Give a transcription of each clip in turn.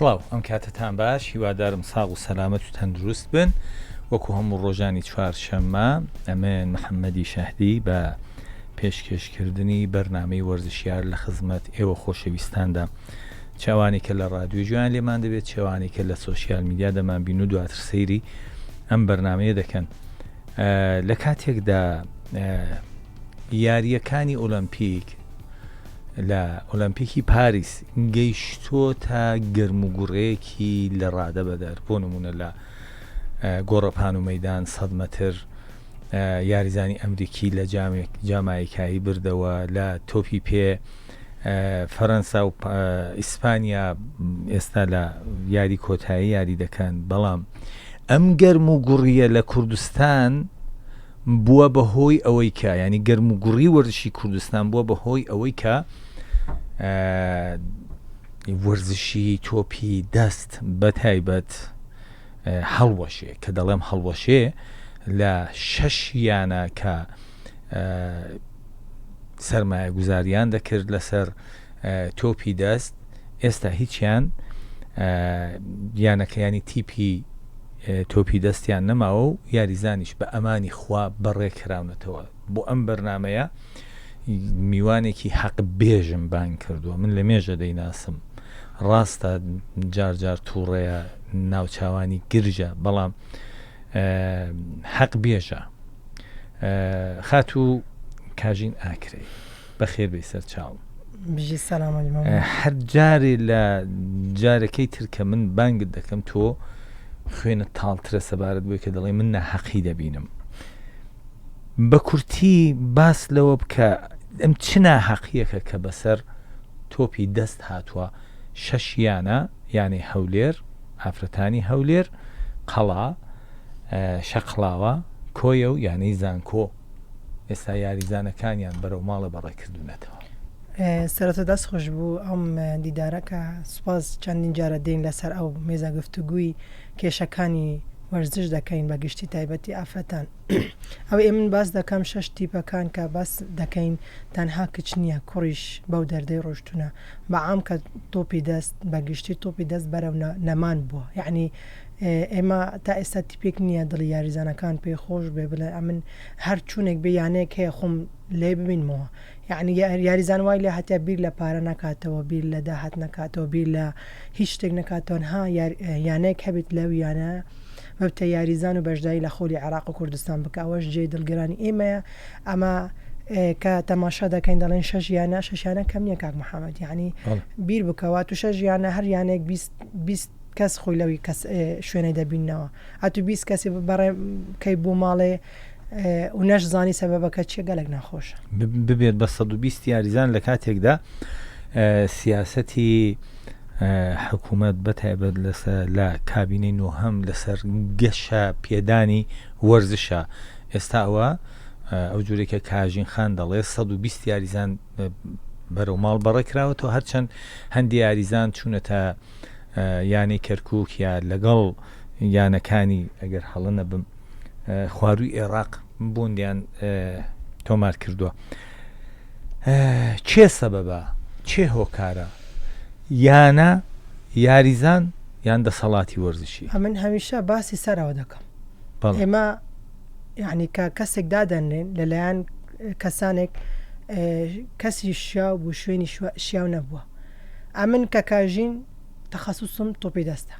سڵاو ئەم کاتتان باش هیوادارم ساغ و سەلامەت و تەندروست بن وەکو هەموو ڕۆژانی چوارشەممە ئەمێن محەممەدی شەهدی بە پێشکەشکردنی بەرنامەی وەرزشیار لە خزمەت ئێوە خۆشەویستاندا چاوانێکە لە ڕادیۆ جویان لێمان دەبێت چێوانێکە لە سۆسیال میدیا دەمان بین و دواتر سەیری ئەم بەرنامەیە دەکەن لە کاتێکدا یاریەکانی ئۆلەمپیک لە ئۆلەمپیکی پاریس گەیشتۆ تا گەرموگوڕەیەکی لە ڕادە بەدەر بۆ نمونە لە گۆڕەپان و مەیدان 100 مەتر یاریزانی ئەمریکی لە جامایکایی بردەوە لە تۆپی پێ فەرەنسا و ئیسپانیا ئێستا لە یاری کۆتایی یاری دەکەن بەڵام ئەم گەرموگوڕیە لە کوردستان بووە بەهۆی ئەوەی کە ینی گەرموگوڕی وەرزشی کوردستان بووە بەهۆی ئەوەی کە وەرزشی تۆپی دەست بە تایبەت هەڵوەشێ کە دەڵێم هەڵوەشێ لە 6 یانە کە سەرمایە گوزاریان دەکرد لەسەر تۆپی دەست ئێستا هیچیان یانەکەیانی تیپی تۆپی دەستیان نەماوە و یاریزانیش بە ئەمانی خوا بەڕێکراونەتەوە بۆ ئەم بەرنمەیە میوانێکی حەق بێژم بان کردووە من لە مێژە دەیناسم ڕاستە جارجار تووڕەیە ناوچاوانی گرژە بەڵام حەق بێژە خاتوو کاژین ئاکرێ بەخێر بێ سەر چاوم بژی سەلامە هەر جارێ لە جارەکەی ترکە من بانگت دەکەم تۆ خوێنە تاڵترە سەبارەت بووی کە دەڵێ من ناحەقی دەبینم بە کورتی باس لەوە بکە ئەم چ ناحەقیەکە کە بەسەر تۆپی دەست هاتووە 6 یانە یانی هەولێر ئافرەتانی هەولێر قەڵا شەقڵاوە کۆیە و یانەی زانکۆ ئێستا یاریزانەکانیان بەرەو ماڵە بەڕێکردوونەتەوە سەرەتا دەست خۆش بوو ئەم دیدارەکە سوپاس چەندین جارە دێن لەسەر ئەو مێزە گفتوگوی کێشەکانی وەرزش دەکەین بە گشتی تایبەتی ئافرەتان ئەو من باس دەکەم 6 تیپەکان کە باس دەکەین تەنها کچ نییە کوڕیش بەو دەردەی ڕۆشتونە بەعام کە تۆپی دەست بە گشتی تۆپی دەست بەرەو نەمان بووە یعنی ئێمە تا ئێستا تیپێک نییە دڵی یاریزانەکان پێی خۆش بێ بڵێ ئەمن هەر چوونێک بێ یانەیەک هەیە خۆم لێ ببینمەوە یعنی یاریزان وای لێ هەتیا بیر لە پارە نکاتەوە بیر لە داهات نکاتەوە بیر لە هیچ شتێک نکاتەوە ها یانەیەک هەبێت لەو یانە بەبتە یاریزان و بەشداری لە خۆلی عێراق و کوردستان بکە ئەوەش جێ دڵگرانی ئێمەیە ئەمە کە تەماشا دەکەین دەڵێن 6 یانە 6 یانە کەم نییە کاک محەممەد یعنی بیر بکەوە تو 6 یانە هەر یانێک 20 کەس خۆی لەوی کەس شوێنەی دەبینەوە هاتو 20 کەسی بەڕێ کەی بۆ ماڵێ و نەش زانی سەبەبەکە چیە گەلێک ناخۆشە ببێت بە 120 یاریزان لە کاتێکدا سیاسەتی حکوومەت بەتایبەت لە کابینەی نۆهەم لەسەر گەشە پێدانی وەرزشە ئێستا ئەوە ئەو جورێکە کاژین خان دەڵێ 120 یاریزان بەرەو ماڵ بەڕێکراوەتەوە هەرچەند هەندی یاریزان چوونەتە یانی کەرکووک یا لەگەڵ یانەکانی ئەگەر هەڵە نەبم خواروی عێراق بووندیان تۆمار کردووە چێ سەبەبە چێ هۆکارە یانە یاریزان یان دەسەڵاتی وەرزشی من هەمیشە باسی سەرەوە دەکەم ئێمە یعنی کە کەسێک دادەنێن لەلایەن کەسانێک کەسی شیاو بوو شوێنی شیاو نەبووە ئەمن کە کاژین تەخەسوسم تۆپی دەستە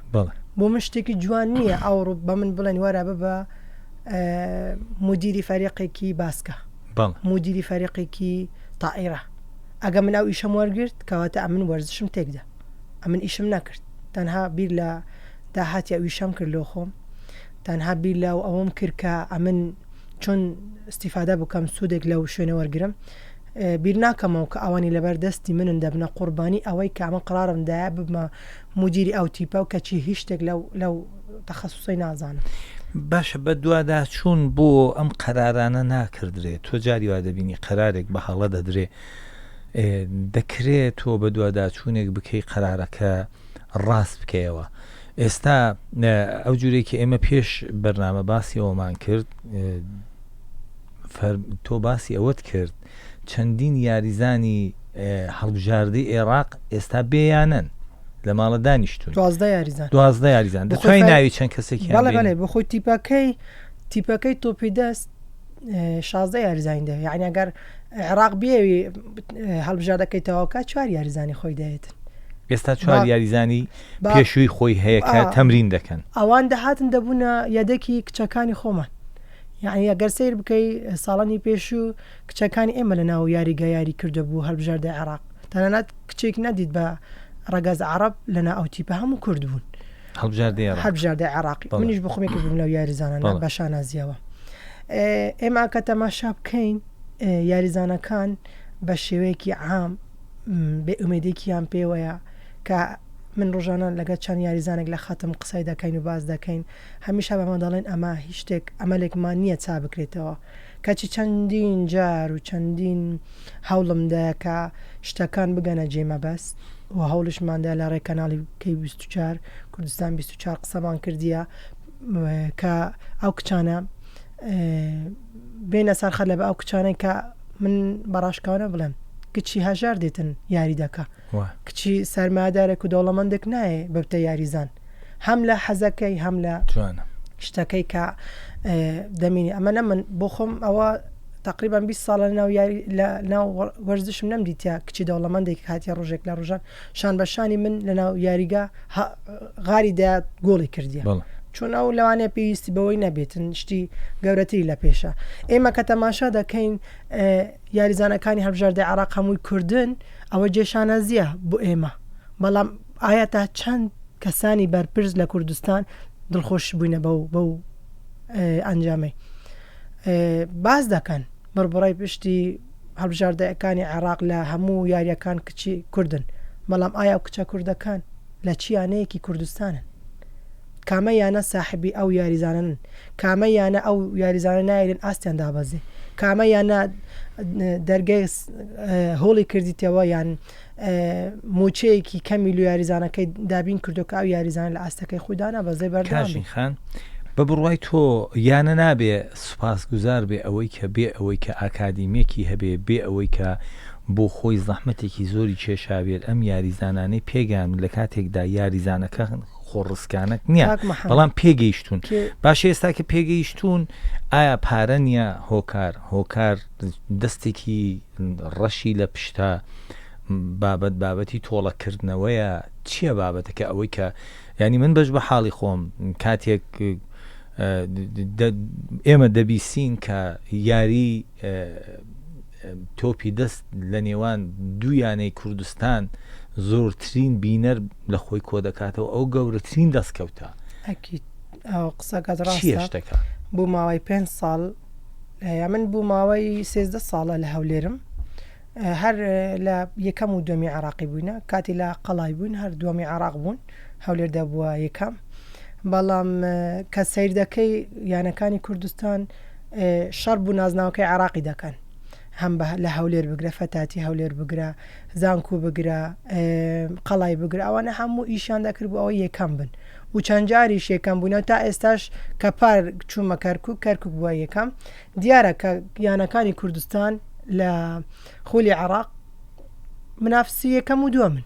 بۆ من شتێکی جوان نییە ئەوڕ بە من بڵێن وەرە ببە مدیری فەریقێکی باسکە مدیری فەریقێکی تائیرە ئەگە من ئەو ئیشەم وەرگرت کەواتە ئەمن وەرزشم تێکدا ئەمن ئیشم نەکرد تەنها بیر لە داهاتی ئەو ئیشەم کرد لۆ خۆم تەنها بیر لە ئەوەم کرد کە ئەمن چۆن استیفادە بکەم سوودێک لەو شوێنە وەرگرم بیر ناکەمەوە کە ئەوانی لەبەر دەستی منن دەبنە قوربانی ئەوەی کە ئەمە قرارمدایە ببمە مدیری ئەو تیپە و کەچی هیچ شتێک لەو تەخەسوسەی نازانم باشە بە دووادا چوون بۆ ئەم قەرارانە ناکردرێت تۆ جاری وا دەبینی قەرارێک بە هەڵە دەدرێ دەکرێت تۆ بە دووادا چوونێک بکەی قەرارەکە ڕاست بکەیەوە ئێستا ئەو جورێکی ئێمە پێش بەرنامە باسی ئەومان کرد تۆ باسی ئەوەت کرد چەندین یاریزانی هەڵبژاردەی عێراق ئێستا بێیانن لە ماڵە دانیشتون 12 یاریزان دەتوانین ناوی چەند کەسێکیان بەڵێ بۆ خۆی تیپەکەی تۆپی دەست 16 یاریزانی دەوێت یعنی ئەگەر عێراق بێوی هەڵبژار دەکەیتەوەکە 4 یاریزانی خۆی دەوێتن ئێستا 4 یاریزانی پێشووی خۆی هەیە کە تەمرین دەکەن ئەوان دەهاتن دەبوونە یادێکی کچەکانی خۆمان یعنی ئەگەر سیر بکەی ساڵانی پێشوو کچەکانی ئێمە لە ناو یاریگە یاری کردبوو هەڵبژاردە عێراق تەنانەت کچێک نەدیت بە ڕەگەز عەرەب لەنا ئەو تیپە هەموو کورد بوون هەڵبژاردە عێراقی منیش بە خۆمێک بووم لەو یاریزانانە بە شانازیەوە ئێمە کە تەماشا بکەین یاریزانەکان بە شێوەیەکی عام بێ ئومێدێکیان پێوەیە کە من ڕۆژانە لەگەڵ چەند یاریزانێک لە خاتم قسەی دەکەین و باز دەکەین هەمیشە بەمە دەڵێن ئەمە هیچ شتێک ئەمەلێکمان نییە چا بکرێتەوە کەچی چەندین جار و چەندین هەوڵمدا کە شتەکان بگەنە جێمە بەست و هەوڵشماندا لە ڕێکەناڵی کەی 24 کوردستان 24 قسەمان کردیە کە ئەو کچانە بێنە سەرخە لە بە ئەو کچانەی کە من بەڕاشکاوانە بڵێم کچی هەژار دێتن یاری دەکە کچی سەرمادارێک و دەوڵەمەندێک نایە بەبتە یاریزان هەم لە حەزەکەی هەم لە شتەکەی کە دەمینی ئەمە نە من بۆ خۆم ئەوە تقریبا 20 ساڵە ناو وەرزشم نەمدیتیا کچی دەوڵەمەندێک هاتیە ڕۆژێک لە ڕۆژان شان بەشانی من لە ناو یاریگا غاری دەیات گۆڵی کردیە چون ئەو لەوانەیە پێویستی بەوەی نەبێتن شتی گەورەتری لە پێشە ئێمە کە تەماشا دەکەین یاریزانەکانی هەڵبژاردەی عێراق هەمووی کوردن ئەوە جێشانەزیە بۆ ئێمە بەڵام ئایا تا چەند کەسانی بەرپرس لە کوردستان دڵخۆش بووینە بەو ئەنجامەی باز دەکەن بڕبڕای پشتی هەڵبژاردەیەکانی عێراق لە هەموو یاریەکان کچی کوردن بەڵام ئایا کچە کوردەکان لە چیانەیەکی کوردستانن کامە یانە ساحبی ئەو یاریزانن کامە یانە ئەو یاریزانە نایرن ئاستیان دابەزێ کامە یانە دەرگای هۆڵی کردیتەوە یان موچەیەکی کەمی لە یاریزانەکەی دابین کردوکە ئەو یاریزان لە ئاستەکەی خوددانە بەزەی بەرداشین خان بە بڕوای تۆ یانە نابێ سوپاسگوزار بێ ئەوەی کە بێ ئەوەی کە ئاکادیمێکی هەبێ بێ ئەوەی کە بۆ خۆی زەحمەتێکی زۆری کێشاوێت ئەم یاریزانانەی پێگەیان لە کاتێکدا یاریزانەکە خۆڕسکانك نییە بەڵام پێگەیشتون باش ئێستا کە پێگەیشتون ئایا پارە نییە هۆکار دەستێکی ڕەشی لە پشتا بابەتی تۆڵەکردنەوەیە چییە بابەتەکە ئەوەی کە ینی من بەش بە حاڵی خۆم کاتێک ئێمە دەبیسین کە یاری تۆپی دەست لە نێوان دوویانەی کوردستان زۆرترین بینەر لە خۆی کۆ دەکاتەوە ئەو گەورەترین دەستکەوتە قسەکەت ڕاستە بوو ماوەی 5 ساڵ من بوو ماوەی 13 ساڵە لە هەولێرم هەر لە یەکەم و دومی عراقی بووینە کاتی لە قەڵای بوون هەر دومی عراق بوون هەولێردا بووە یەکەم بەڵام کە سیر دەکەی یانەکانی کوردستان شەڕ بوو نازناوەکەی عراقی دەکەن هەم لە هەولێر بگرە فەتاتی هەولێر بگرە زانکۆ بگرە قەڵای بگرە ئەوانە هەموو ئیشان دەکرد بوو ئەوە یەکەم بن و چەند جاریش یەکەم بوونەوە تا ئێستاش کە پار چوومە کەرکک بووە یەکەم دیارە کە یانەکانی کوردستان لە خۆلی عراق منافسی یەکەم و دووە من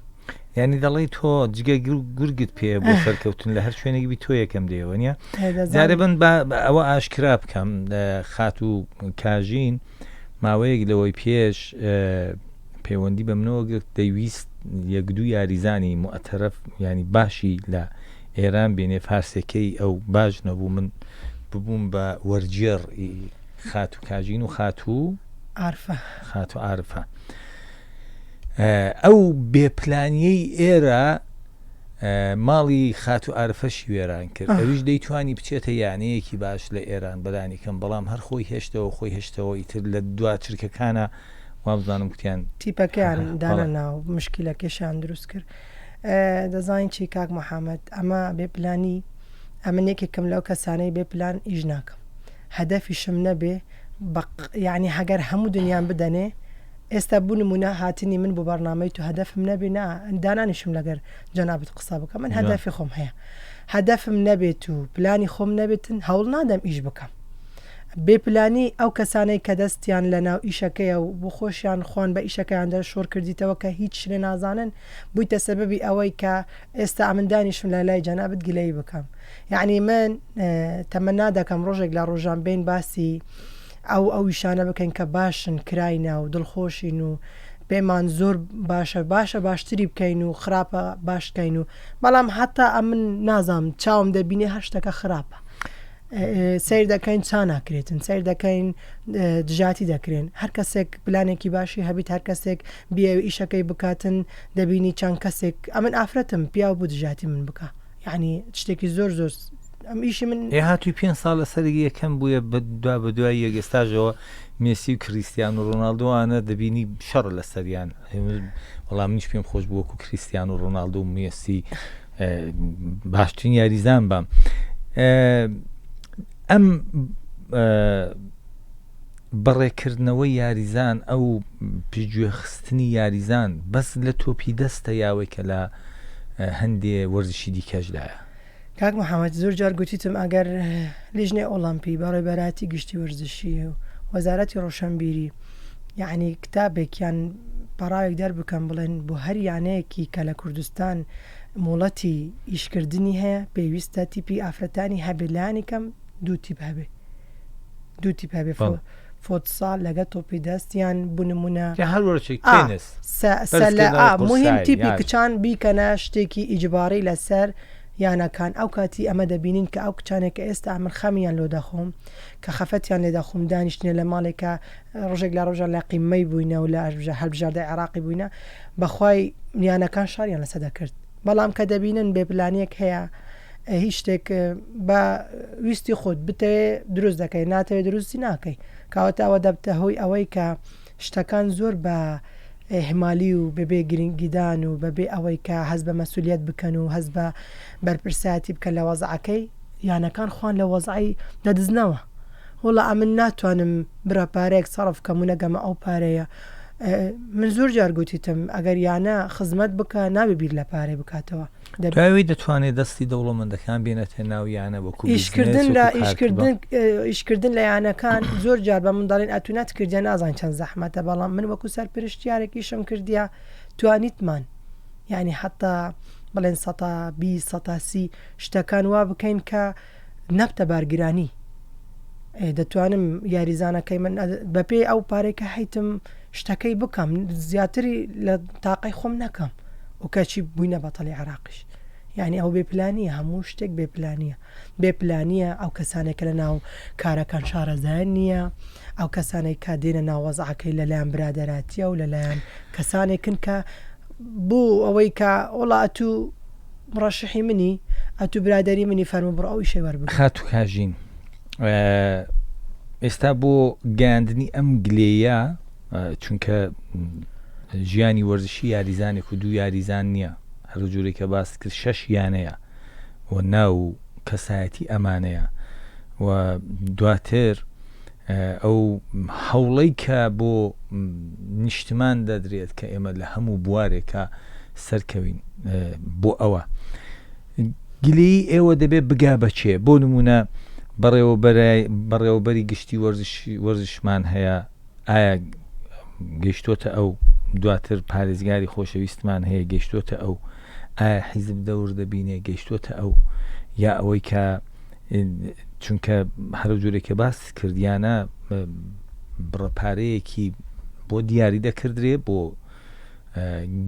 یعنی دەڵی تۆ جگە گورگت پێ بۆ سەرکەوتن لە هەر شوێنێکی بی تۆ یەکەم دێوە نیە جارێ بن ئەوە ئاشکرا بکەم خات و کاژین ماوەیەک لەوەی پێش پەیوەندی بە منەوە دەیویست یەک دوو یاریزانی موعتەرەف ینی باشی لە ئێران بێنێ فارسەکەی ئەو باش نەبوو من ببووم بە وەرجێر خات و کاژین و خات و عارفە ئەو بێپلانیەی ئێرە ماڵی خات و عارفەشی وێران کرد ئەویش دەیتوانی بچێتە یانەیەکی باش لە ئێران بەدانیکەم بەڵام هەر خۆی هێشتەوە ئیتر لە دوا چرکەکانە وابزانم کوتیان تیپەکەیان دانە ناو مشکلەکەشیان دروست کرد دەزانین چی کاک محەممەد ئەمە بێپلانی ئەمە یەکێکم لەو کەسانەی بێپلان ئیش ناکەم هەدەفیشم نەبێ یعنی هەگەر هەموو دنیان بدەنێ ئێستا بوو نمونە هاتنی من بۆ بەرنامەی تو هەدەفم نەبێ دانانیشم لەگەر جەنابەت قسە بکەم من هەدەفی خۆم هەیە هەدەفم نەبێت و پلانی خۆم نەبێتن هەوڵ نادەم ئیش بکەم بێپلانی ئەو کەسانەی کە دەستیان لە ناو ئیشەکەیە و بۆ خۆشیان خوان بە ئیشەکەیاندا شۆڕ کردیتەوە کە هیچ شتێ نازانن بوویتە سەبەبی ئەوەی کە ئێستا ئەمندانیشم لە لای جەنابەت گلەی بکەم. یعنی من تەمەنا دەکەم ڕۆژێک لە ڕۆژان بین باسی ئەو ئیشانە بکەین کە باشن کراینا و دڵخۆشین و پێمان زۆر باشە باشتری بکەین و خراپە باشکەین و بەڵام حتا ئەمن نازام چاوم دەبینێ هەر شتەکە خراپە. سیر دەکەین چا ناکرێتن، سیر دەکەین دژاتی دەکرێن. هەر کەسێک پلانێکی باشی هەبیت، هەر کەسێک بیاوی ئیشەکەی بکاتن دەبینی چەند کەسێک ئەمن ئافرەتم پیا بوو دژاتی من بکە. یعنی شتێکی زۆر ئەم ئیشی من هاتووی 5 ساڵ لە سەرگی یەکەم بووە بە دوای یەگەستاژەوە مێسی و کریستیان و ڕۆناڵدۆوانە دەبینی شەڕ لە سەریان. وەڵام نیش پێم خۆش بووەکو کریستیان و ڕۆناڵدۆ و مێسی باشترین یاریزان بام. ئەم بەڕێکردنەوەی یاریزان ئەو پێگوێخستنی یاریزان بەس لە تۆپی دەستە یاوەی کە لە هەندێ وەرزشی دیکەشدایە؟ کاک محەممەد زۆر جار گوتیتم ئەگەر لیژنێ ئۆڵمپی بەڕێبەراتی گشتی وەرزشی و وەزارەتی ڕۆشنبیری یعنی کتابێکیان پەراوێک دەربکەم بڵێن بۆ هەر یانەیەکی کە لە کوردستان مۆڵەتی ئیشکردنی هەیە پێویستە تیپی ئافرەتانی هەبێلانی کەم دوو تیپ هەبێ فۆتسال لەگە تۆپی دەستیان بوونمونە مهم تیپی کچان بیکەنە شتێکی ئیجباری لەسەر یانەکان. ئەو کاتی ئەمە دەبینین کە ئەو کچانێکە ئێستا ئەمن خەمیان لۆ دەخۆم کە خەفەتیان لێ دەخۆم دانیشتنە لە ماڵێکە ڕۆژێک لە ڕۆژان لە قیممەی بووینە و لە هەڵبژاردە عێراقی بووینە بەخوای یانەکان شاریان لەسە دەکرد. بەڵام کە دەبینن بێپلانیەک هەیە هیچ شتێک بە ویستی خۆت بتەوێ دروست دەکەی، ناتەوێت دروستی ناکەی، کاوەتەوە دەبتە هۆی ئەوەی کە شتەکان زۆر بە هەمالی و بەبێ گرنگیدان و بەبێ ئەوەی کە هەز بە مەسوولیت بکەن و هەز بە بەرپرساتی بکەن لە وەزعەکەی یانەکان خوان لە وەزعی دەدزنەوە. وڵا ئەمن ناتوانم برا پارەیەک سەرف کەم و نەگەمە ئەو پارەیە. من زۆر جار گوتیتم ئەگەر یانە خزمەت بکە نابێ بیر لە پارەی بکاتەوە. داوی دەتوانێت دەستی دەوڵەمەندەکان بێنێتە ناو یانە بۆ ئیشکردن لە یانەکان زۆر جار بە منداڵین ئەتوانێت کردیان نازان چەند زەحمەتە، بەڵام من وەکو سەرپرشتیارێکیشم کردیا توانیتمان یعنی حتا بڵێن 120 شتەکان وا بکەین کە نەبتە بارگرانی. دەتوانم یاریزانەکەی من بەپێی ئەو پارێکە هەیتم شتەکەی بکەم زیاتری لە تاقی خۆم نەکەم و کەچی بووینە بەتەڵی عراقیش. یعنی ئەو بێپلانیە، هەموو شتێک بێپلانیە ئەو کەسانێک لە ناو کارەکان شارەزایان نییە، ئەو کەسانێک کا دێنە ناوەزعەکەی لەلایەن برادەراتیە و لەلایەن کەسانێکن کە بوو ئەوەی کە وڵا ئەتوو ڕەشحی منی ئەتوو برادری منی فەرمو بڕ ئەوی شێوەر بکە. خاتو کاژین ئێستا بۆ گەاندنی ئەم گلەیە چونکە ژیانی وەرزشی یاریزانێک و دوو یاریزان نییە، هەر جوورێکە باس کرد 6 یانەیە و ناو کەسایەتی ئەمانەیە و دواتر ئەو هەوڵەی کە بۆ نیشتمان دەدرێت کە ئێمە لە هەموو بوارێکە سەرکەوین بۆ ئەوە گلەی ئێوە دەبێت بگا بەچێ. بۆ نمونە بەڕێوەبەری گشتی وەرزشمان هەیە، ئایا گەیشتۆتە ئەو دواتر پارێزگاری خۆشەویستمان هەیە گەیشتۆتە ئەو، ئایا حیزب دەور دەبینێ گەیشتۆتە ئەو، یا ئەوەی کە چونکە هەر جوورێکە باس کردیانە بڕەپارەیەکی بۆ دیاری دەکردرێ بۆ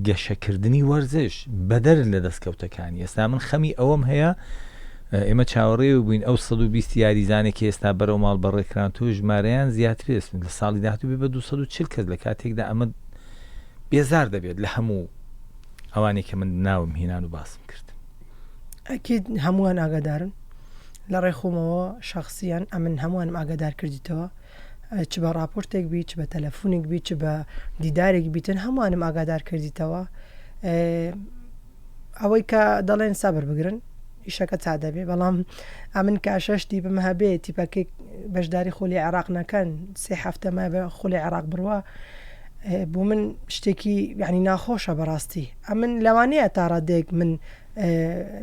گەشەکردنی وەرزش بەدەر لە دەستکەوتەکانی. ئێستا من خەمی ئەوەم هەیە ئێمە چاوەڕێ بووین ئەو 120 یاریزانێکی ئێستا بەرەو ماڵ بەڕێکران و ژمارەیان زیاترێت لە ساڵی داهاتوو بێ بە 240 کەس لە کاتێکدا ئەمە بێزار دەبێت لە هەموو ئەوانێک کە من ناوم هێنان و باسم کرد. ئەکید هەمووان ئاگادارن لە ڕێخۆمەوە شخصیان ئەمن هەمووانم ئاگادار کردیتەوە، چ بە راپۆرتێک بی، چ بە تەلەفۆنێک بی، چ بە دیدارێک بیتن هەمووانم ئاگادار کردیتەوە. ئەوەی کە دەڵێن سەبر بگرن ئیشەکە چا دەبێ، بەڵام ئەمن کاشەشتی بمە هەبێ تیپەکەی بەشداری خۆلی عێراق نەکەن 3 هەفتەمە بە خۆلی عێراق بڕوە بۆ من شتێکی یعنی ناخۆشە بەڕاستی. ئەمن لەوانەیە تا ڕادێک من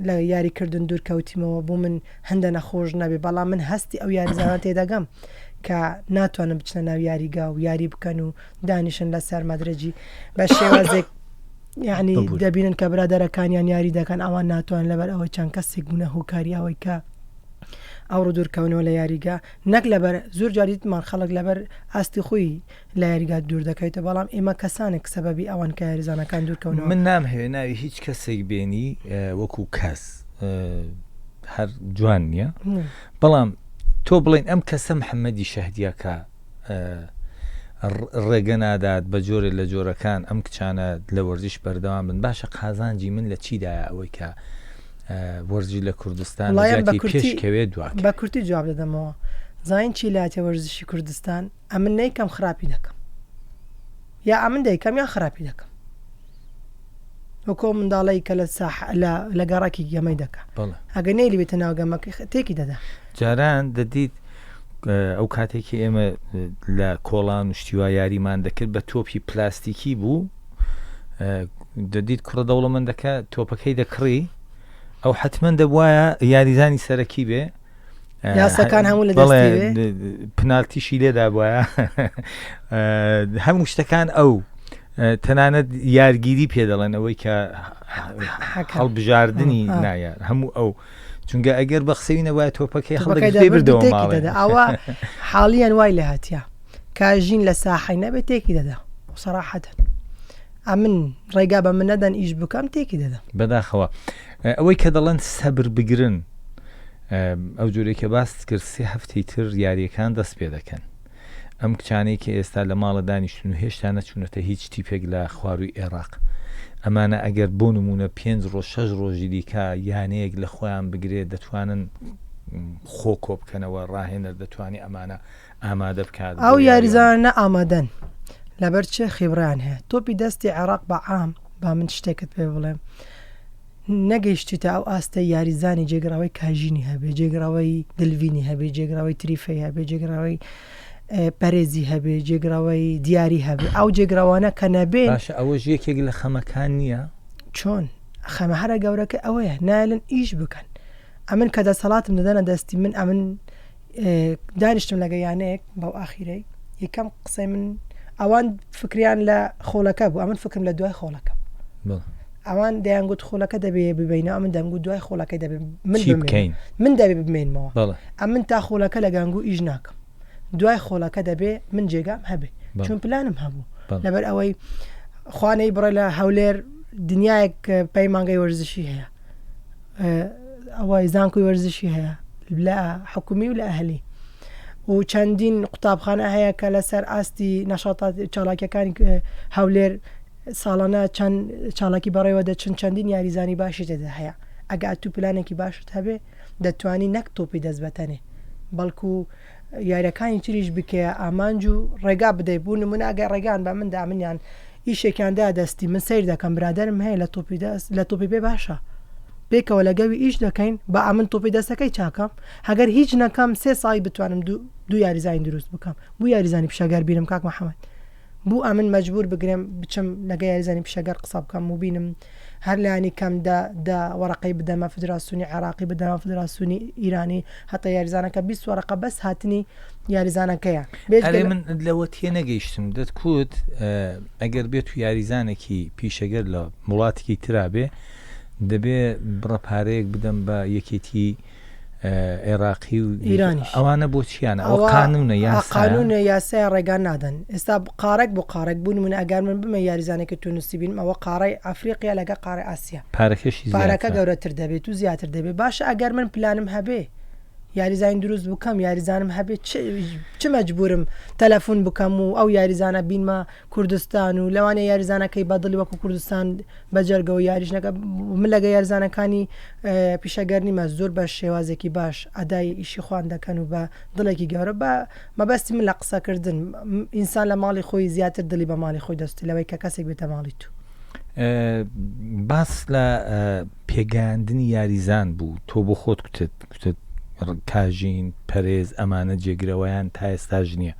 لە یاریکردن دوورکەوتیمەوە بۆ من هەندە نەخۆش نەبێ، بەڵام من هەستی ئەو یاریزانە تێدەگەم کە ناتوانن بچنە ناو یاریگا و یاری بکەن و دانیشن لەسەر مەدرەجی بە شێوازێک یعنی دەبینن کە برادەرەکانیان یاری دەکەن ئەوان ناتوان لەبەر ئەوەی چەند کەسێک بوونە هۆکاری ئەوەی کە ئەو ڕوودورکەونەوە لە یاریگا نەک لەبەر زۆر جاریتمان خەڵک لەبەر ئاستی خۆی لە یاریگا دوور دەکەیتە بەڵام ئێمە کەسانێک سەبەبی ئەوان کە یاریزانەکان دوورکەونەوە. من نامهوێ ناوی هیچ کەسێک بێنی وەکو کەس هەر جوان نییە بەڵام تۆ بڵێن ئەم کەسە محەممەدی شەهدیەکە ڕێگە نادات بە جۆرێک لە جۆرەکان ئەم کچانە لە وەرزش بەردەوام بن باشە قازانجی من لە چیدایە ئەوەی کە وەرزی لە کوردستان پێشکەوێ دواکە بە کورتی جواب دەدەمەوە زین چی لاتێ وەرزشی کوردستان ئەمن نیکەم خراپی دەکەم یا ئەمن دەیکەم یا خراپی دەکەم وەکۆ منداڵی کە لە گەڕاکی گەمەی دەکە ئەگە نەیلی بێتە ناوگەمەکە تێکی دەدا جاران دەدیت ئەو کاتێکی ئێمە لە کۆڵان و شتیوا یاریمان دەکرد بە تۆپی پلاستیکی بوو دەدیت کوڕە دەوڵەمەندەکە تۆپەکەی دەکڕی ئەو حتمما دەبواە یاریزانی سەرەکی بێ یاسەکان هەموو لە دەستی پنالتیشی لێدا بواە هەموو شتەکان ئەو تەنانەت یارگیری پێ دەڵێن ئەوەی کە هەڵبژاردننی نایار هەموو ئەو چونکە ئەگەر بە قسەوی نەوایە تۆپەکەی خەڵکی بردەوە ماڵێ ئەوە حاڵیان وای لە هاتیە کاژین لە ساحی نەبێت تێکی دەدا سەراحەتەن ئەمن ڕێگا بە من نەدەن ئیش بکەم تێکی دەدا بەداخەوە ئەوەی کە دەڵێن سەبر بگرن ئەو جۆرێکە باس کرد 3 هەفتەی تر یاریەکان دەست پێ دەکەن ئەم کچانەی کە ئێستا لە ماڵە دانیشتون و هێشتا نەچوونەتە هیچ تیپێک لە خواروی عێراق ئەمانە ئەگەر بۆ نمونە 5 ڕۆژ 6 ڕۆژی دیکە یانەیەک لە خۆیان بگرێت دەتوانن خۆ کۆ بکەنەوە ڕاهێنەر دەتوانێت ئەمانە ئامادە بکات ئەو یاریزانە ئامادەن لەبەر چێ خیبران هەیە تۆپی دەستی عێراق بە عام با من شتێکت پێ بڵێم نەگەیشتیتە ئەو ئاستە یاریزانی جێگراوەی کاژینی هەبێ جێگراوەی دلڤینی هەبێ جێگراوەی تریفەی هەبێ جێگراوەی پەرێزی هەبێ جێگراوەی دیاری هەبێ ئەو جێگراوانە کە نەبێ ئەوە یەکێک لە خەمەکان نییە چۆن خەمە هەرە گەورەکە ئەوەیە نالن ئیش بکەن ئەمن کە دەسەڵاتم دەدەنە دەستی من ئەمن دانیشتم لەگە یانەیەک بەو ئاخیرەی یەکەم قسەی من ئەوان فکریان لە خۆڵەکە بوو ئەمن فکرم لە دوای خۆڵەکە ئەوان دەیانگوت خۆڵەکە دەبێ ببینە ئەمن دەمگوت دوای خۆڵەکەی دەبێ من دەبێ بمێنمەوە ئەمن تا خۆڵەکە لە گانگو ئیش ناکەم دوای خۆڵەکە دەبێ من جێگام هەبێ چون پلانم هەبوو لەبەر ئەوەی خوانەی بڕێ لە هەولێر دنیایەک پەیمانگەی وەرزشی هەیە ئەوەی زانکۆی وەرزشی هەیە لە حکومی و لە ئەهلی و چەندین قوتابخانە هەیە کە لەسەر ئاستی نەشاتات چالاکیەکانی هەولێر ساڵانە چەند چالاکی بەڕێوە دەچن چەندین یاریزانی باشی تێدا هەیە ئەگە تو پلانێکی باشت هەبێ دەتوانی نەک تۆپی دەست بەتەنێ بەڵکو یاریەکانی تریش بکە ئامانج و ڕێگا بدەی بوون من ئەگەر ڕێگان بە مندا منیان ئیشێکیاندا دەستی من سیر دەکەم برادرم هەیە لە تۆپی پێ باشە پێکەوە لەگەوی ئیش دەکەین بە ئەمن تۆپی دەستەکەی چاکەم هەگەر هیچ نەکەم 3 ساڵی بتوانم دوو یاریزانی دروست بکەم بوو یاریزانی پیشەگەر بینم کاک محەممەد بوو ئەمن مەجبور بگرێم بچم لەگە یاریزانی پیشەگەر قسە بکەم و بینم هەر لایانی کەم دا وەرەقەی بدەمە فدراسیۆنی عێراقی بدەمە فدراسیۆنی ئیرانی هەتا یاریزانەکە 20 وەرەقە بەس هاتنی یاریزانەکەیە من لەوە تێ نەگەیشتم دەتکوت ئەگەر بێت و یاریزانێکی پیشەگەر لە وڵاتێکی ترابێ دەبێ بڕە پارەیەک بدەم بە یەکێتی عێراقی و ئیرانی ئەوانە بۆ چیانە ئەو قانونە قانونە یاسای ڕێگان نادەن ئێستا قارێک بۆ قارێک بوون من ئەگەر من بمە یاریزانێکە تونوسی بینم ئەوە قارەی ئەفریقیا لەگە قارەی ئاسیا پارەکە گەورەتر دەبێت و زیاتر دەبێت باشە ئەگەر من پلانم هەبێ یاریزانی دروست بکەم یاریزانم هەبێت چ مەجبورم تەلەفۆن بکەم و ئەو یاریزانە بینمە کوردستان و لەوانێ یاریزانەکەی بەدڵی وەکو کوردستان بەجەرگەوە یاریشنەکە من لەگە یاریزانەکانی پیشەگەرنیمە زۆر بە شێوازێکی باش ئەدای ئیشی خوان دەکەن و بە دڵێکی گەورە بە مەبەستی من لە قسەکردن ئینسان لە ماڵی خۆی زیاتر دڵی بە ماڵی خۆی دەستی لەوەی کە کەسێک بێتە ماڵی تو باس لە پێگەاندنی یاریزان بوو تۆ بۆ خۆت کوتت کاژین پەرێز ئەمانە جێگرەوەیان تا ئێستاژ نییە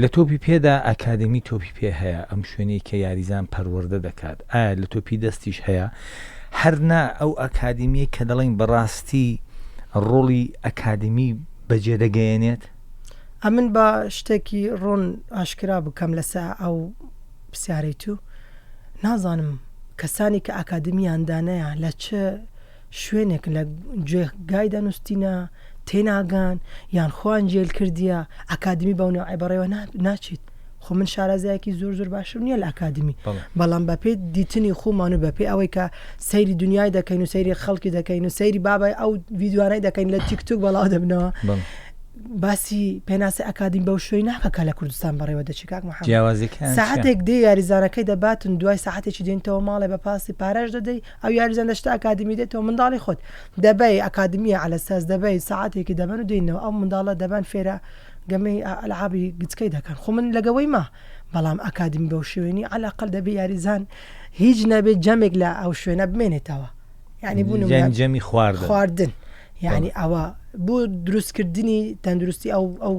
لە تۆپی پێدا ئەکادمی تۆپی پێ هەیە ئەم شوێنەی کە یاریزان پەروەردە دەکات ئایا لە تۆپی دەستیش هەیە هەرنا ئەو ئەکادمیە کە دەڵێن بەڕاستی ڕۆڵی ئەکادمی بەجێدەگەیەنێت ئەمن بە شتێکی ڕۆن ئاشکرا بکەم لەسەر ئەو پرسیارەی تو نازانم کەسانی کە ئاکادمیاندانەیە لە چه شوێنێک لە گوێگای دەنووسینە تێناگان یان خۆیان جێل کردیە ئاکادمی بەونە عیبەڕێەوە ناچیت. خۆ من شارەزایەکی زۆر باشم نییە لە ئاکادمی، بەڵام بەپێ دیتنی خۆمان و بەپێ ئەوەی کە سەیری دنیای دەکەین و سەیری خەڵکی دەکەین و سەیری بابای ئەو ڤیددیوانەی دەکەین لە تیکتۆک بەڵاو دەبنەوە باسی پێناسی ئاکادیم بەو شوێی ناکە لە کوردستان بەڕێوە دەچی کاک محەممەد ساعتێک دێ یاریزانەکەی دەباتن دوای ساعتێکی دێنتەوە ماڵێ بە پاسی پارەش دەدەی ئەو یاریزان دەشتا ئاکادمی دێتەوە منداڵی خۆت دەبەی ئاکادمیە علەساس دەبەی ساعتێکی دەبەن و دێنەوە ئەو منداڵە دەبان فێرە گەمەی ئەلعابی گچکەی دەکەن خۆ من لەگەوەی ما بەڵام ئاکادمی بەو شوێنی علاقل دەبێ یاریزان هیچ نەبێت جەمێک لە ئەو شوێنە بمێنێتەوە یعنی بوون جەمی خواردن یعنی ئەوە بۆ دروستکردنی تەندروستی ئەو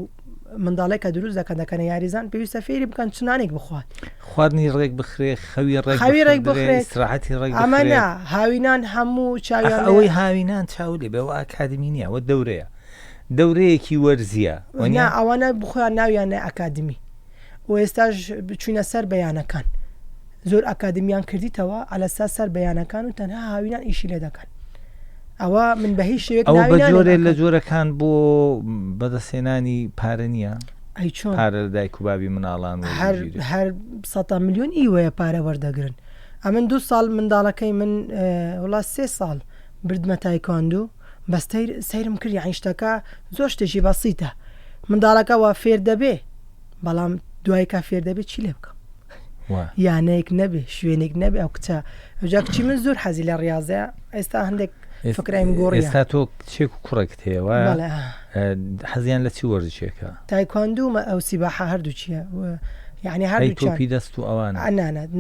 منداڵێک کە دروست دەکەن یاریزان پێویستە فێری بکەن چنانێک بخوات خواردنی ڕێک بخرێ خەوی ڕێک بخرێت سراحەتی ڕێک ئەمەە هاوینان هەموو چاویان ئەوەی هاوینان چاولێ بەەوە ئاکادمی نییە ئەوە دەورەیە دەورەیەکی وەرزیە ئەوانە بخۆیان ناویانە ئاکادمی و ئێستاش بچوینە سەر بەیانەکان زۆر ئاکادمیان کردیتەوە ئەلەسا سەر بەیانەکان و تەنها هاوینان ئیشی لێ دەکەن ئەوە من بە هیچ شوێک ئەوە بە جۆرێ لە جۆرەکان بۆ بەدەستێنانی پارە نییە ئەی چۆن پارە لە دایک و بابی مناڵان هەر 100 میلیۆن ئیوەیە پارە وەردەگرن ئەمن 2 ساڵ منداڵەکەی من وڵات 3 ساڵ بردمە تایکواندو بەستەی سەیرم کرد یعنی شتەکە زۆر شتێکی بەسیتە منداڵەکە وا فێر دەبێ بەڵام دوای کا فێر دەبێت چی لێ بکەم یانەیەک نەبێ شوێنێک نەبێ ئەو کچە ئەوجا کچی من زۆر حەزی لە ڕاضەیە ئێستا هەندێک فکرایم گۆڕی ئێستا تۆ کچێک و کوڕێکت هەیە حەزیان لە چی وەرزشێکە تایکواندو ئەو سیباحە هەردوو چییە یعنی هەردوو تۆپی دەست و ئەوان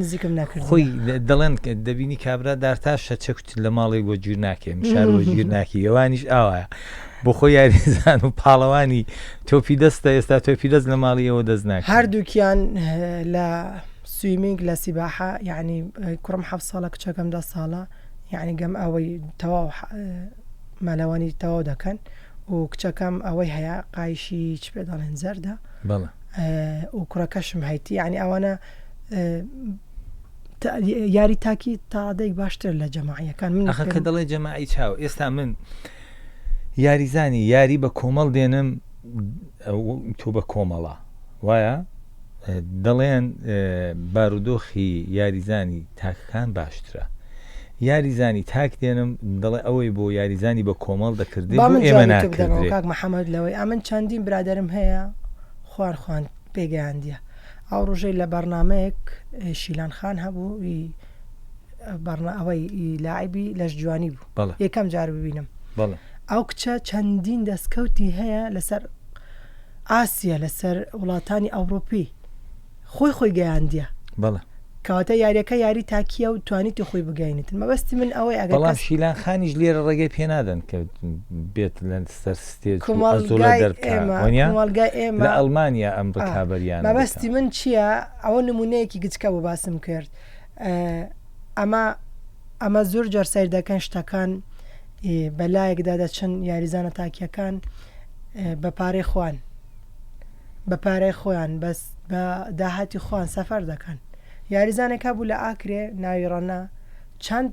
نزیکم نەکرد خۆی دەڵێن دەبینی کابرا دارتاشە چەکوت لە ماڵی بۆ گیر ناکەم شار بۆ گیر ناکی ئەوانیش ئاوایە بۆ خۆی یاریزان و پاڵەوانی تۆپی دەستە ئێستا تۆپی دەست لە ماڵیەوە دەست ناکە هەردووکیان لە سویمینگ لە سیباحە یعنی کوڕم 7 ساڵە کچەکەم 10 ساڵە یعنی گەم ئەوەی تەواو مەلەوانی تەواو دەکەن و کچەکەم ئەوەی هەیە قایشی چ پێ دەڵێن زەردە و کوڕەکەشم هەیتی یعنی ئەوانە یاری تاکی تادەی باشتر لە جەماعیەکان من کە دەڵێ جەماعی چاو ئێستا من یاریزانی یاری بە کۆمەڵ دێنم تۆ بە کۆمەڵە وایە دەڵێن بارودۆخی یاریزانی تاکەکان باشترە یاریزانی تاک دێنم دەڵێ ئەوەی بۆ یاریزانی بە کۆمەڵ دەکردێ ئێمە ناکردێت کاک محەممەد لەوەی ئەمن چەندین برادرم هەیە خوان پێگەیاندیە ئەو ڕۆژەی لە بەرنمەیەک شیلان خان هەبوو ئەوەی لاعیبی لەش جوانی بوو یەکەم جار ببینم ئەو کچە چەندین دەستکەوتی هەیە لەسەر ئاسیە لەسەر وڵاتانی ئەوروپی خۆی گەیاندیە کەواتە یاریەکە یاری تاکیە و توانیتی خۆی بگەینێت مەبەستی من ئەوەی ئەگەر شیلان خانیش لێرە ڕێگەی پێ نادەن کە بێت لە سەر ستێج کۆمەڵگای ئێمە لە ئەڵمانیا ئەم ڕکابەریان مەبەستی من چییە ئەوە نمونەیەکی گچکە بۆ باسم کرد ئەمە زۆر جار سیر دەکەن شتەکان بەلایەکدا دەچن یاریزانە تاکیەکان بە پارەی خۆیان بەس بە داهاتی خۆیان سەفەر دەکەن یاریزانێکا بوو لە ئاکرێ ناوی ڕەنا چەند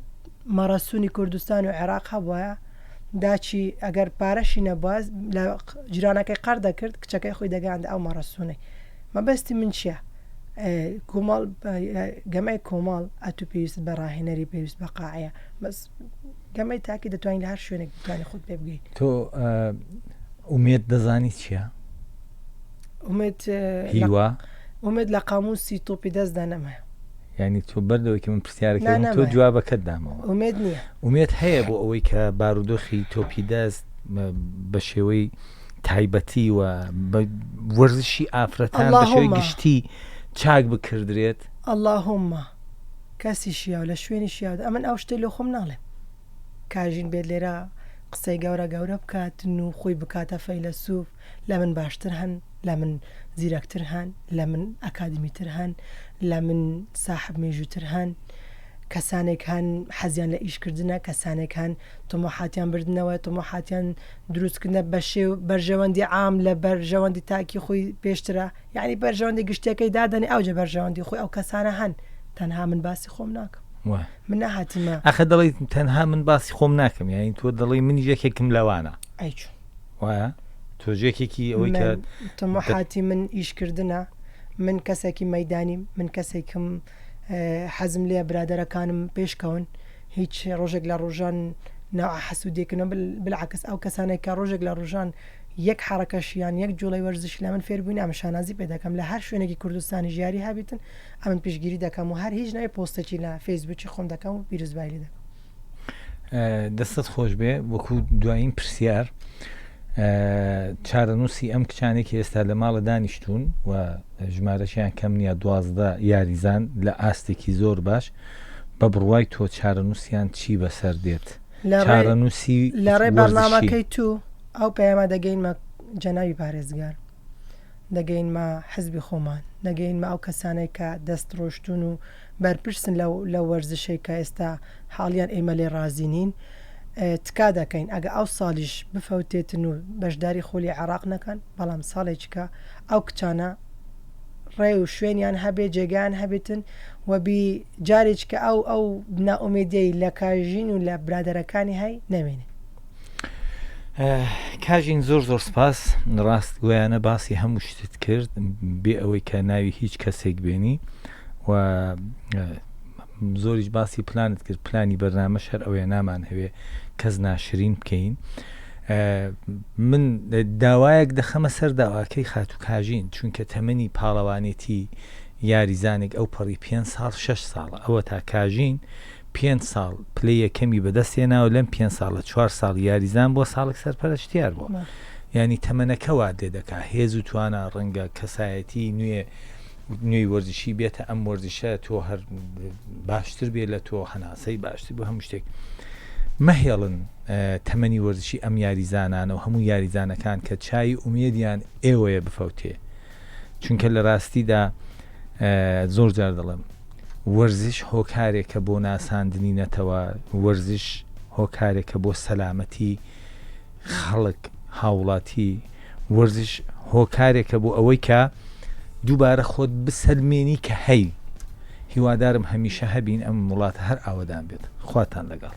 مەڕەسوونی کوردستان و عێراق هەبووە داچی ئەگەر پارەشی نەبواز لە جیرانەکەی قەر دەکرد کچەکەی خۆی دەگەاندە ئەو مەڕەسوونەی مەبەستی من چییە گەمەی کۆماڵ ئەتو پێویست بە ڕاهێنەری پێویست بە قاعەیە بەس گەمەی تاکی دەتوانین لە هەر شوێنێک بتوانانی خۆت پێ بگەین تۆ ئومێد دەزانی چییە هیوا ئومێد لە قاموسی تۆپی دەستدا نەمایە ینی تۆ بەردەوەیکە من پرسیارەکەم تۆ جوابەکەت دامەوە ئومێد نییە ئومێد هەیە بۆ ئەوەی کە بارودۆخی تۆپی دەست بە شێوەی تایبەتی و وەرزشی ئافرەتان بە شێوەی گشتی چاک بکردرێت ئەڵڵاهوممە کەسی شیاو لە شوێنی شیاو ئەمن ئەو شتەی لە خۆم ناڵێم کاژین بێت لێرە قسەی گەورە بکاتن و خۆی بکاتە فەیلسوف لە من باشتر هەن لە من زیرەکتر هەن لە من ئەکادمیتر هەن لە من ساحب مێژووتر هەن کەسانێک هەن حەزیان لە ئیشکردنە، کەسانێک هەن تۆمۆحاتیان بردنەوە، تۆمۆحاتیان دروستکردنە بە شێو بەرژەوەندی عام لە بەرژەوەندی تاکی خۆی پێشترە، یعنی بەرژەوەندی گشتەکەی دادەنی ئەوجە بەرژەوەندی خۆی ئەو کەسانە هەن. تەنها من باسی خۆم ناکەم، من نەهاتیمە ئەخە دەڵی تەنها من باسی خۆم ناکەم، یعنی تۆ دەڵی منی یەکێکم لەوانە ئەیچوو وایە تۆژێکێکی ئەوەی کە تۆمۆحاتی من ئیشکردنە، من کەسێکی مەدانیم، من کەسێکم حەزم لێ برادەرەکانم پێشکەون، هیچ ڕۆژێک لە ڕۆژان ناو حەسوودێکن بالعکس ئەو کەسانێک کە ڕۆژێک لە ڕۆژان یەک حرەکەشیان یەک جوڵی وەرزش لە من فێربووین ئەمە شانازی پێ دەکەم لە هەر شوێنێکی کوردستانی ژیاری هەبێتن ئەمن پشگیری دەکەم و هەر هیچ ناوی پۆستێکی لە فەیسبووکی خۆم دەکەم و پیرۆزبایی دەکەم. دەستت خۆش بێ وەکو دوایین پرسیار چارەنووسی ئەم کچانێکی ئێستا لە ماڵە دانیشتون و ژمارەشیان کەم نییە 12 یاریزان لە ئاستێکی زۆر باش بە بڕوای تۆ چارەنووسیان چی بەسەر دێت چارەنووسی لە ڕێ بەرنامەکەی تو ئەو پەیامە دەگەینمە جەناوی پارێزگار، دەگەینمە حزبی خۆمان، دەگەینمە ئەو کەسانێک کە دەست ڕۆشتون و بەرپرسن لە وەرزشەی کە ئێستا حاڵیان ئێمە لێ ڕازینین تکا دەکەین ئەگە ئەو ساڵیش بفەوتێتن و بەشداری خۆلی عراق نەکەن، بەڵام ساڵێککە ئەو کچانە ڕێ و شوێنیان هەبێ جێگیان هەبێتن وەبی جارێک کە ئەو ناومێدیەی لە کاژین و لە برادەرەکانی هەی نەوێنێ. کاژین زۆر سپاس، ڕاست گویانە باسی هەموو شتت کرد بێ ئەوەی کە ناوی هیچ کەسێک بێنی و زۆریش باسی پلانت کرد، پلانی بەرنامەش هەر ئەوەیە نامان هەوێ کەس ناشرین بکەین. من داوایەک دەخەمە سەر داواکەی خاتو کاژین چونکە تەمەنی پاڵەوانێتی یاریزانێک ئەو پەڕی 5 ساڵ 6 ساڵە ئەوە تا کاژین 5 ساڵ پلەی یەکەمی بەدەستێناوە لەم 5 ساڵە 4 ساڵ یاریزان بۆ ساڵێک سەرپەرشتیار بووە، ینی تەمەنەکە وا لێ دەکا هێز و توانە ڕەنگە کەسایەتی نوێی وەرزشی بێتە ئەم وەرزشە تۆ هەر باشتر بێت لە تۆ هەناسەی باشتر بۆ هەموو شتێک مەهێڵن تەمەنی وەرزشی ئەم یاریزانانە و هەموو یاریزانەکان کە چای ئومێدیان ئێوەیە بفەوتێ، چونکە لە ڕاستیدا زۆر جار دەڵم وەرزش هۆکارێکە بۆ ناساندنی نەتەوە، وەرزش هۆکارێکە بۆ سەلامەتی خەڵک هاوڵاتی، وەرزش هۆکارێکە بۆ ئەوەی کە دووبارە خۆت بسەلمێنی کە هەی هیوادارم هەمیشە هەبین ئەم وڵاتە هەر ئاوەدان بێت. خواتان لەگەڵ.